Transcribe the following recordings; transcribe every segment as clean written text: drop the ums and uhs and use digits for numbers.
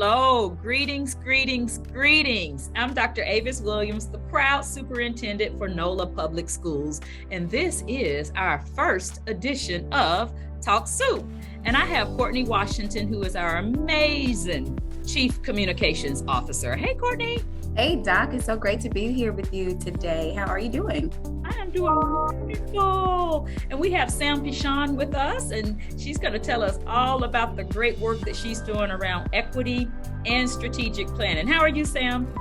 Hello, greetings, greetings, greetings. I'm Dr. Avis Williams, the proud superintendent for NOLA Public Schools, and this is our first edition of Talk Supt. And I have Courtney Washington, who is our amazing Chief Communications Officer. Hey, Courtney. Hey, Doc. It's so great to be here with you today. How are you doing? I am doing wonderful. And we have Sam Pichon with us, and she's going to tell us all about the great work that she's doing around equity and strategic planning. How are you, Sam?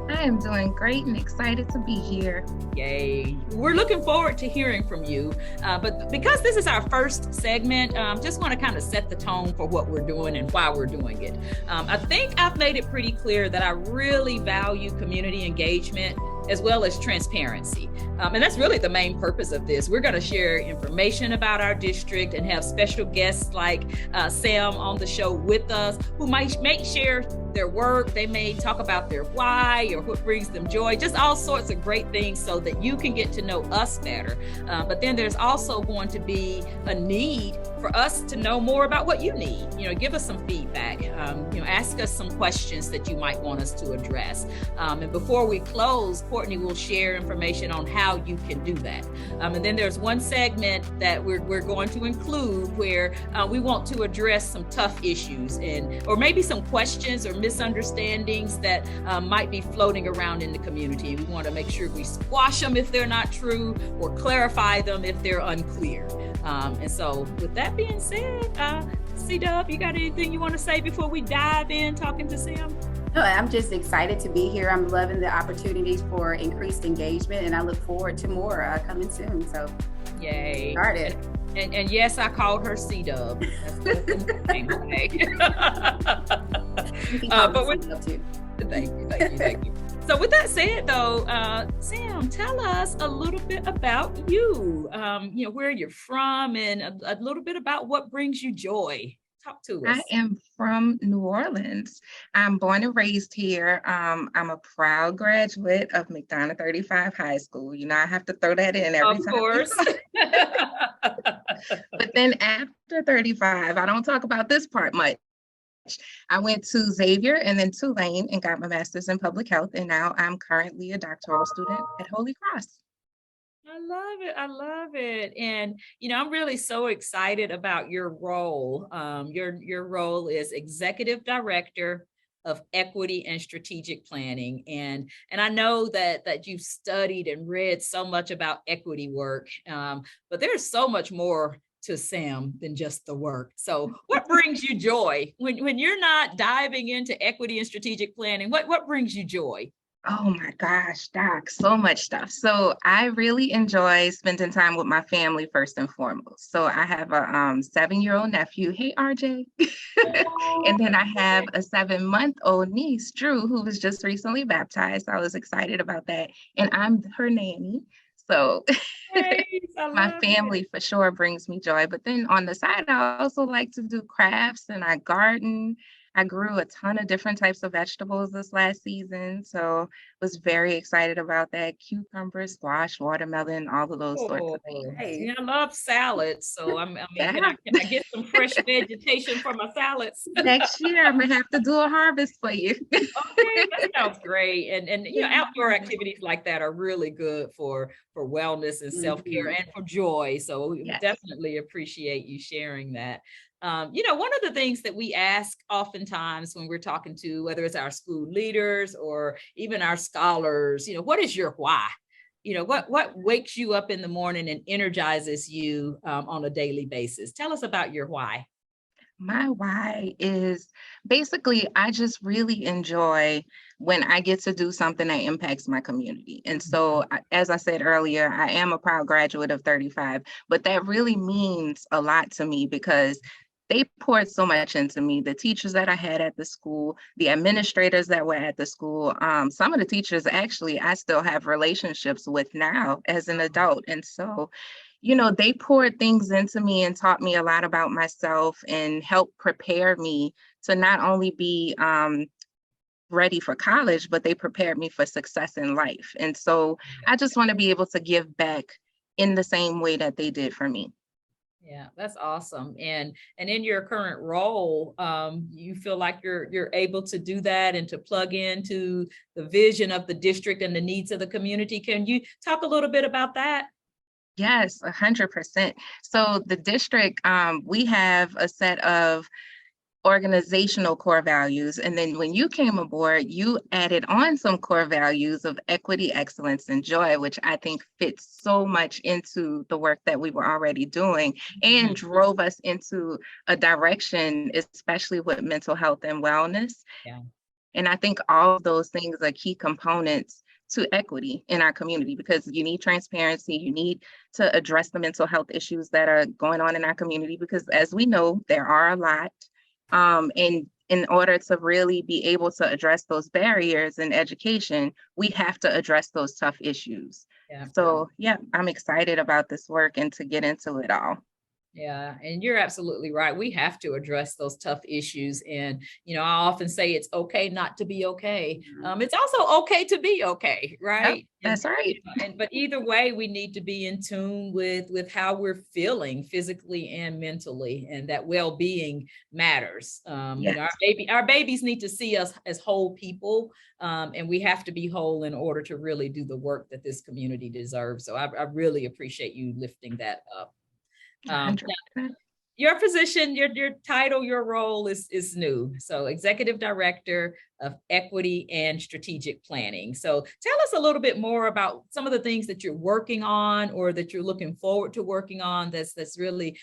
I am doing great and excited to be here. Yay. We're looking forward to hearing from you. But because this is our first segment, just want to kind of set the tone for what we're doing and why we're doing it. I think I've made it pretty clear that I really value community engagement as well as transparency. And that's really the main purpose of this. We're going to share information about our district and have special guests like Sam on the show with us who might share their work. They may talk about their why or what brings them joy, just all sorts of great things so that you can get to know us better. But then there's also going to be a need for us to know more about what you need. Give us some feedback, ask us some questions that you might want us to address. And before we close, Courtney will share information on how you can do that. And then there's one segment that we're going to include where we want to address some tough issues or maybe some questions or misunderstandings that might be floating around in the community. We want to make sure we squash them if they're not true or clarify them if they're unclear. And so with that being said, C-Dub, you got anything you want to say before we dive in talking to Sam? No, I'm just excited to be here. I'm loving the opportunities for increased engagement, and I look forward to more coming soon. So, yay! Started. And yes, I called her C-Dub. But with too. Thank you. So with that said, though, Sam, tell us a little bit about you. Where you're from, and a little bit about what brings you joy. Talk to us. I am from New Orleans. I'm born and raised here. I'm a proud graduate of McDonough 35 High School. I have to throw that in every time. Of course. But then after 35, I don't talk about this part much. I went to Xavier and then Tulane and got my master's in public health. And now I'm currently a doctoral student at Holy Cross. I love it. And, I'm really so excited about your role. Your role is Executive Director of Equity and Strategic Planning. And I know that you've studied and read so much about equity work, but there's so much more to Sam than just the work. So what brings you joy when you're not diving into equity and strategic planning? What brings you joy? Oh my gosh, Doc, so much stuff. So I really enjoy spending time with my family first and foremost. So I have a 7-year-old nephew. Hey, RJ. And then I have a 7-month-old niece, Drew, who was just recently baptized. I was excited about that. And I'm her nanny. So my family for sure brings me joy. But then on the side, I also like to do crafts and I garden. I grew a ton of different types of vegetables this last season, so was very excited about that. Cucumber, squash, watermelon, all of those sorts of things. Hey, I love salads, so can I get some fresh vegetation for my salads? Next year, I'm gonna have to do a harvest for you. Okay, that sounds great. And outdoor activities like that are really good for wellness and self-care and for joy. So we definitely appreciate you sharing that. One of the things that we ask oftentimes when we're talking to, whether it's our school leaders or even our scholars, what is your why? What wakes you up in the morning and energizes you on a daily basis? Tell us about your why. My why is basically, I just really enjoy when I get to do something that impacts my community. And so, as I said earlier, I am a proud graduate of 35, but that really means a lot to me because they poured so much into me. The teachers that I had at the school, the administrators that were at the school, some of the teachers actually I still have relationships with now as an adult. And so, they poured things into me and taught me a lot about myself and helped prepare me to not only be ready for college, but they prepared me for success in life. And so I just want to be able to give back in the same way that they did for me. Yeah, that's awesome. And in your current role, you feel like you're able to do that and to plug into the vision of the district and the needs of the community. Can you talk a little bit about that? Yes, 100%. So the district, we have a set of organizational core values. And then when you came aboard, you added on some core values of equity, excellence, and joy, which I think fits so much into the work that we were already doing and Mhm. drove us into a direction, especially with mental health and wellness. Yeah. And I think all of those things are key components to equity in our community because you need transparency, you need to address the mental health issues that are going on in our community because as we know, there are a lot. And in order to really be able to address those barriers in education, we have to address those tough issues. Yeah. So yeah, I'm excited about this work and to get into it all. Yeah, and you're absolutely right. We have to address those tough issues. And, I often say it's okay not to be okay. It's also okay to be okay, Yep, right? that's right. But either way, we need to be in tune with how we're feeling physically and mentally, and that well-being matters. Yes, Our babies need to see us as whole people, and we have to be whole in order to really do the work that this community deserves. So I really appreciate you lifting that up. Now, 100%. your position, your title, your role is new. So executive director of equity and strategic planning. So tell us a little bit more about some of the things that you're working on or that you're looking forward to working on that's really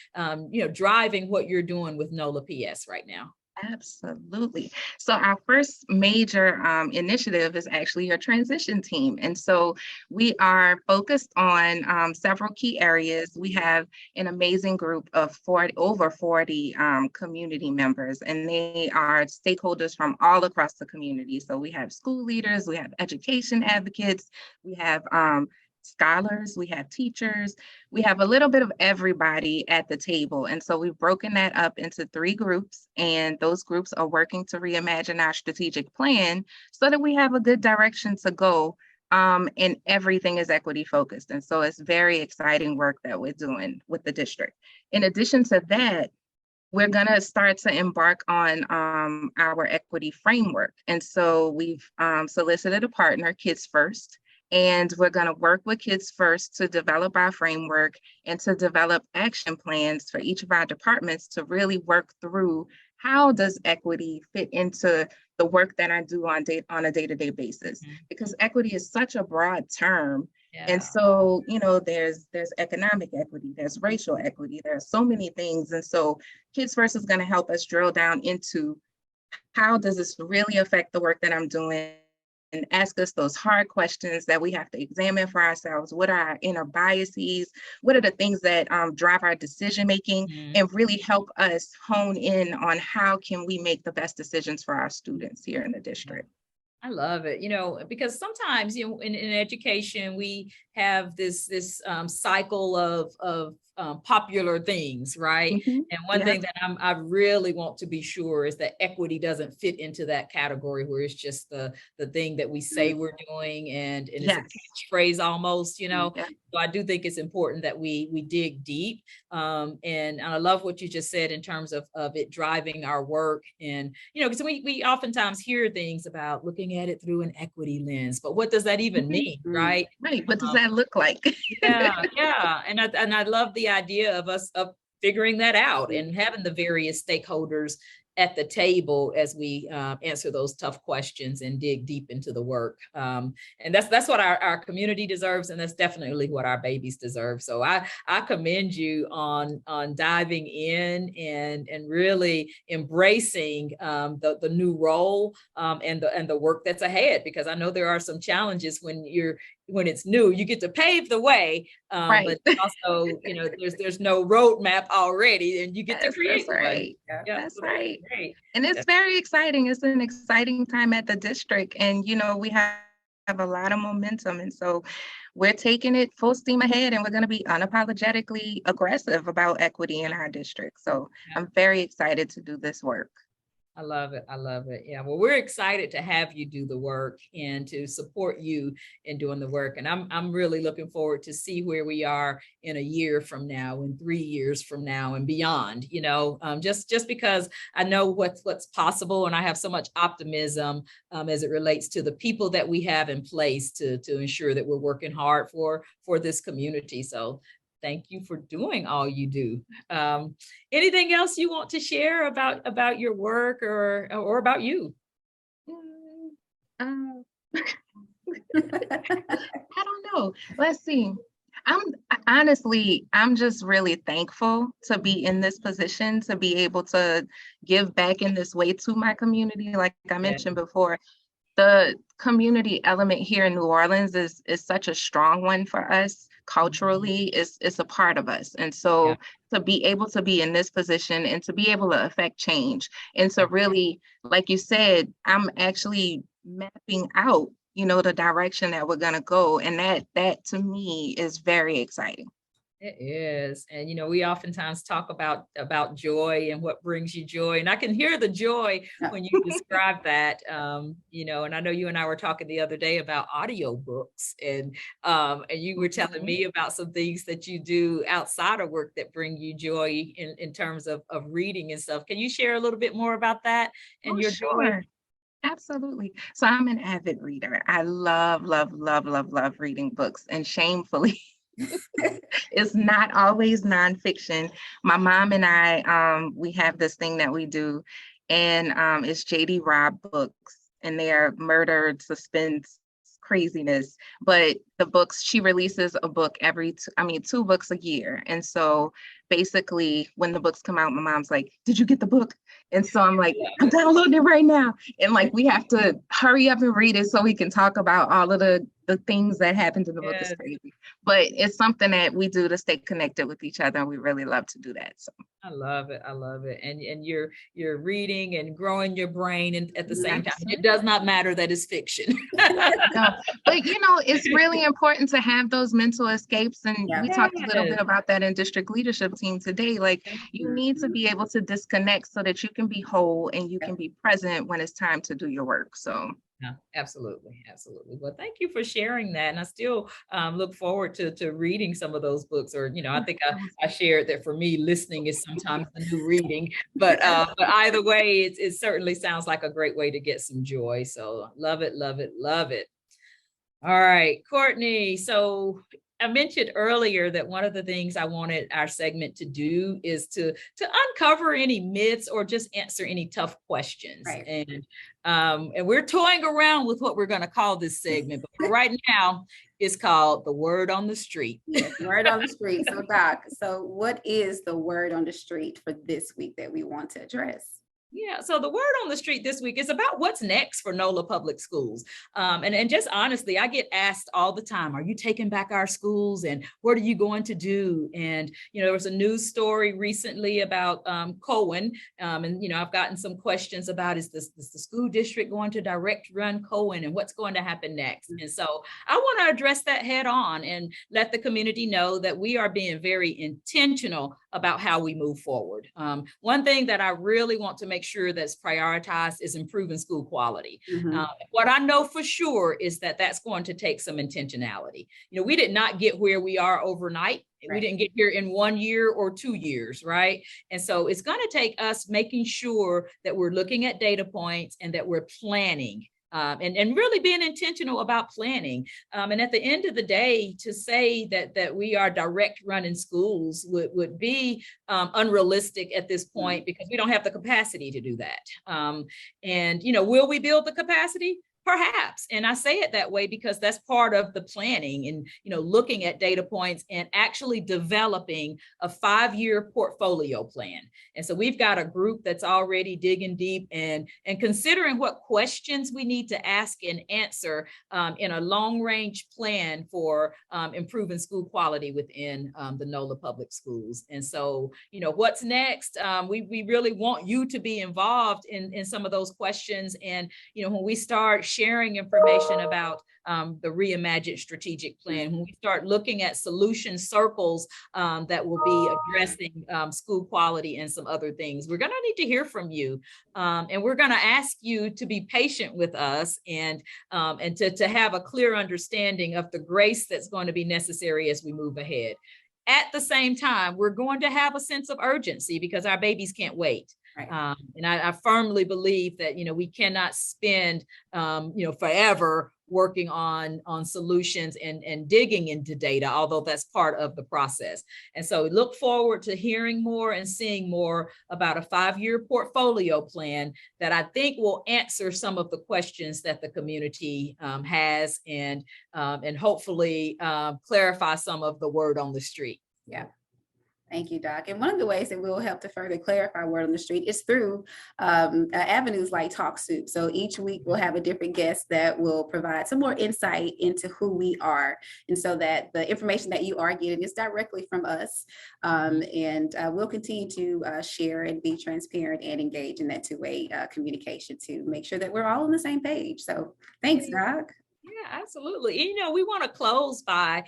driving what you're doing with NOLA PS right now. Absolutely. So our first major initiative is actually a transition team. And so we are focused on several key areas. We have an amazing group of over 40 community members, and they are stakeholders from all across the community. So we have school leaders, we have education advocates, we have scholars, we have teachers, we have a little bit of everybody at the table. And so we've broken that up into 3 groups, and those groups are working to reimagine our strategic plan so that we have a good direction to go. And everything is equity focused. And so it's very exciting work that we're doing with the district. In addition to that, we're going to start to embark on our equity framework. And so we've solicited a partner, Kids First, and we're going to work with Kids First to develop our framework and to develop action plans for each of our departments to really work through how does equity fit into the work that I do on a day-to-day basis, because equity is such a broad term. Yeah. And so, there's economic equity, there's racial equity, there are so many things. And so Kids First is going to help us drill down into how does this really affect the work that I'm doing, and ask us those hard questions that we have to examine for ourselves. What are our inner biases? What are the things that drive our decision making, and really help us hone in on how can we make the best decisions for our students here in the district. I love it, because sometimes, in education, we have this cycle of popular things, right? Mm-hmm. And one Yep. thing that I really want to be sure is that equity doesn't fit into that category where it's just the thing that we say we're doing and it's Yes. a catchphrase almost, Yeah. So I do think it's important that we dig deep. And I love what you just said in terms of it driving our work. And, because we oftentimes hear things about looking at it through an equity lens, but what does that even mean, right? Right. What does that look like? Yeah. And I love the idea of us figuring that out and having the various stakeholders at the table as we answer those tough questions and dig deep into the work. And that's what our community deserves, and that's definitely what our babies deserve. So I commend you on diving in and really embracing the new role and the work that's ahead, because I know there are some challenges when it's new. You get to pave the way, Right. but also, there's no roadmap already, and you get to create That's right. one. Yeah, That's so right. great. And it's very exciting. It's an exciting time at the district. And, we have a lot of momentum. And so we're taking it full steam ahead, and we're going to be unapologetically aggressive about equity in our district. So I'm very excited to do this work. I love it. I love it. Yeah. Well, we're excited to have you do the work and to support you in doing the work. And I'm really looking forward to see where we are in a year from now, in 3 years from now, and beyond. Just because I know what's possible, and I have so much optimism as it relates to the people that we have in place to ensure that we're working hard for this community. So thank you for doing all you do. Anything else you want to share about your work or about you? I don't know. Let's see. I'm just really thankful to be in this position, to be able to give back in this way to my community. Like I mentioned before, the community element here in New Orleans is such a strong one for us culturally. It's a part of us. And so to be able to be in this position and to be able to affect change, and so really, like you said, I'm actually mapping out, the direction that we're going to go. And that to me is very exciting. It is. And we oftentimes talk about joy and what brings you joy. And I can hear the joy when you describe that. And I know you and I were talking the other day about audiobooks, and you were telling me about some things that you do outside of work that bring you joy in terms of reading and stuff. Can you share a little bit more about that and your joy? Absolutely. So I'm an avid reader. I love, love, love, love, love reading books. And shamefully, it's not always nonfiction. My mom and I, we have this thing that we do, and it's J.D. Robb books, and they are murder, suspense, craziness. But the books, she releases a book two books a year. And so basically, when the books come out, my mom's like, "Did you get the book?" And so I'm like, "I'm downloading it right now." And like, we have to hurry up and read it so we can talk about all of the things that happened in the book. Is crazy. But it's something that we do to stay connected with each other. And we really love to do that. So I love it. I love it. And you're reading and growing your brain, and at the same time, it does not matter that it's fiction. No, but it's really important to have those mental escapes. And we talked a little bit about that in district leadership team today. Like, you need to be able to disconnect so that you can be whole and you can be present when it's time to do your work. So yeah, absolutely. Absolutely. Well, thank you for sharing that. And I still look forward to reading some of those books, or, I think I shared that for me, listening is sometimes the new reading, but either way, it certainly sounds like a great way to get some joy. So love it, love it, love it. All right, Courtney. So I mentioned earlier that one of the things I wanted our segment to do is to uncover any myths or just answer any tough questions. Right. And we're toying around with what we're going to call this segment, but for right now, it's called the word on the street. Yes, word on the street. So Doc, what is the word on the street for this week that we want to address? Yeah, so the word on the street this week is about what's next for NOLA Public Schools. And just honestly, I get asked all the time, are you taking back our schools, and what are you going to do? And, there was a news story recently about Cohen. And, I've gotten some questions about, is the school district going to direct run Cohen, and what's going to happen next? And so I want to address that head on and let the community know that we are being very intentional about how we move forward. One thing that I really want to make sure that's prioritized is improving school quality. What I know for sure is that that's going to take some intentionality. We did not get where we are overnight. Right. We didn't get here in 1 year or 2 years, right? And so it's going to take us making sure that we're looking at data points and that we're planning. And really being intentional about planning. And at the end of the day, to say that we are direct running schools would be unrealistic at this point, because we don't have the capacity to do that. And will we build the capacity? Perhaps. And I say it that way because that's part of the planning and, looking at data points and actually developing a 5-year portfolio plan. And so we've got a group that's already digging deep and considering what questions we need to ask and answer in a long range plan for improving school quality within the NOLA public schools. And so, what's next? We really want you to be involved in some of those questions. And, when we start sharing information about the reimagined strategic plan, when we start looking at solution circles that will be addressing school quality and some other things, we're going to need to hear from you. And we're going to ask you to be patient with us and to have a clear understanding of the grace that's going to be necessary as we move ahead. At the same time, we're going to have a sense of urgency because our babies can't wait. Right. And I firmly believe that, we cannot spend, forever working on solutions and digging into data, although that's part of the process. And so we look forward to hearing more and seeing more about a 5-year portfolio plan that I think will answer some of the questions that the community has and hopefully clarify some of the word on the street. Yeah. Thank you, Doc. And one of the ways that we'll help to further clarify word on the street is through avenues like Talk Supt. So each week we'll have a different guest that will provide some more insight into who we are. And so that the information that you are getting is directly from us. And we'll continue to share and be transparent and engage in that two-way communication to make sure that we're all on the same page. So thanks, Doc. Yeah, absolutely. We want to close by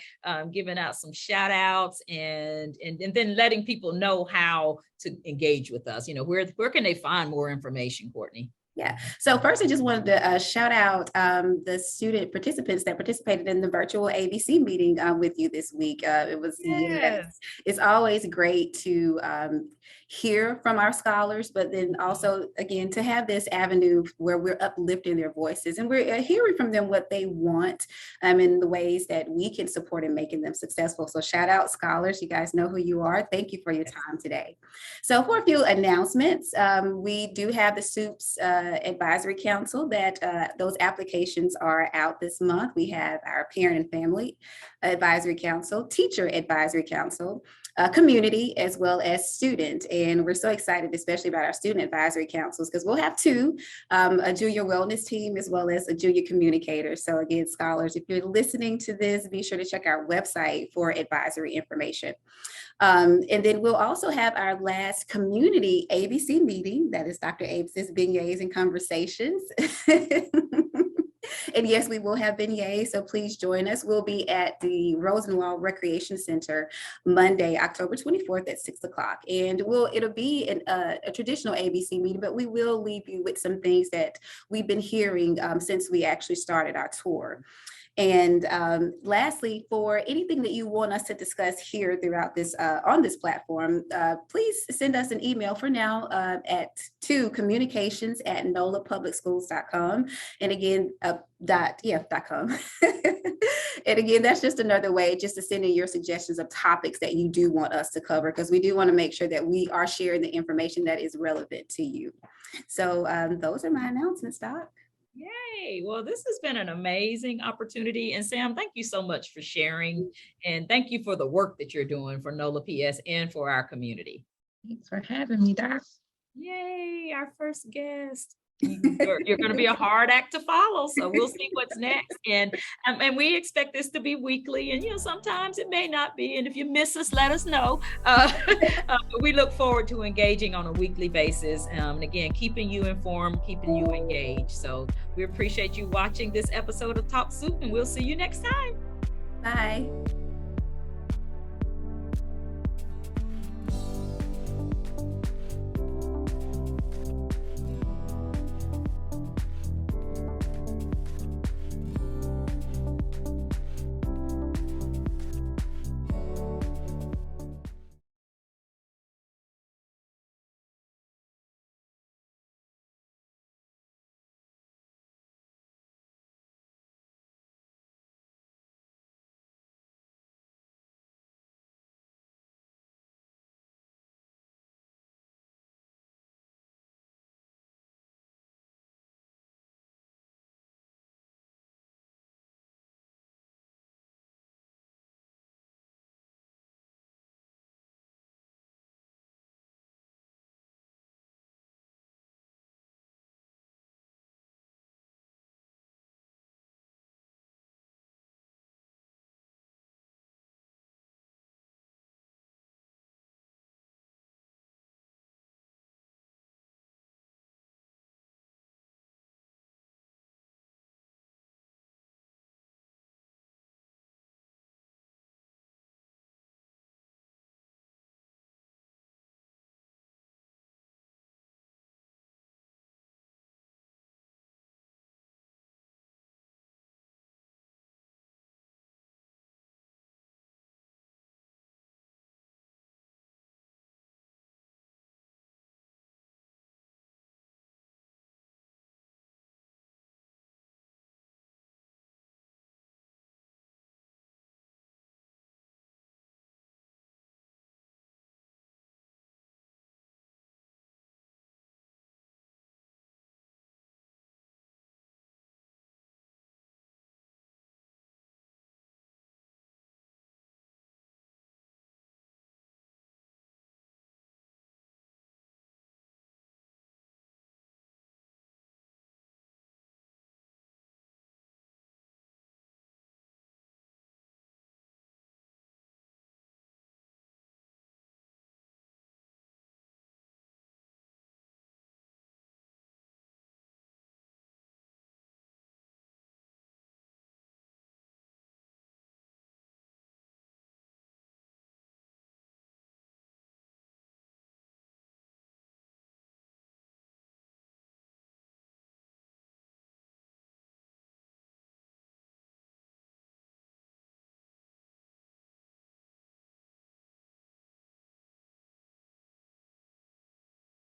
giving out some shout outs and then letting people know how to engage with us. Where can they find more information, Courtney? Yeah. So first, I just wanted to shout out the student participants that participated in the virtual ABC meeting with you this week. It was, it's always great to hear from our scholars, but then also, again, to have this avenue where we're uplifting their voices and we're hearing from them what they want in the ways that we can support in making them successful. So shout out scholars. You guys know who you are. Thank you for your time today. So for a few announcements, we do have the Supts Advisory Council that those applications are out this month. We have our Parent and Family Advisory Council, Teacher Advisory Council, community, as well as student. And we're so excited, especially about our student advisory councils, because we'll have two, a junior wellness team, as well as a junior communicator. So again, scholars, if you're listening to this, be sure to check our website for advisory information. And then we'll also have our last community ABC meeting. That is Dr. Abe's Beignets and Conversations. And yes, we will have beignets, so please join us. We'll be at the Rosenwald Recreation Center Monday, October 24th at 6 o'clock. And it'll be a traditional ABC meeting, but we will leave you with some things that we've been hearing since we actually started our tour. And lastly, for anything that you want us to discuss here throughout this on this platform, please send us an email for now to communications@nolapublicschools.com. And again, .com. And again, that's just another way just to send in your suggestions of topics that you do want us to cover, because we do want to make sure that we are sharing the information that is relevant to you. So those are my announcements, Doc. Yay. Well, this has been an amazing opportunity. And Sam, thank you so much for sharing. And thank you for the work that you're doing for NOLA PS and for our community. Thanks for having me, Doc. Yay, our first guest. You're going to be a hard act to follow, so we'll see what's next. And we expect this to be weekly, and sometimes it may not be, and if you miss us, let us know. But we look forward to engaging on a weekly basis, and again, keeping you informed, keeping you engaged. So we appreciate you watching this episode of Talk Supt, and we'll see you next time. Bye.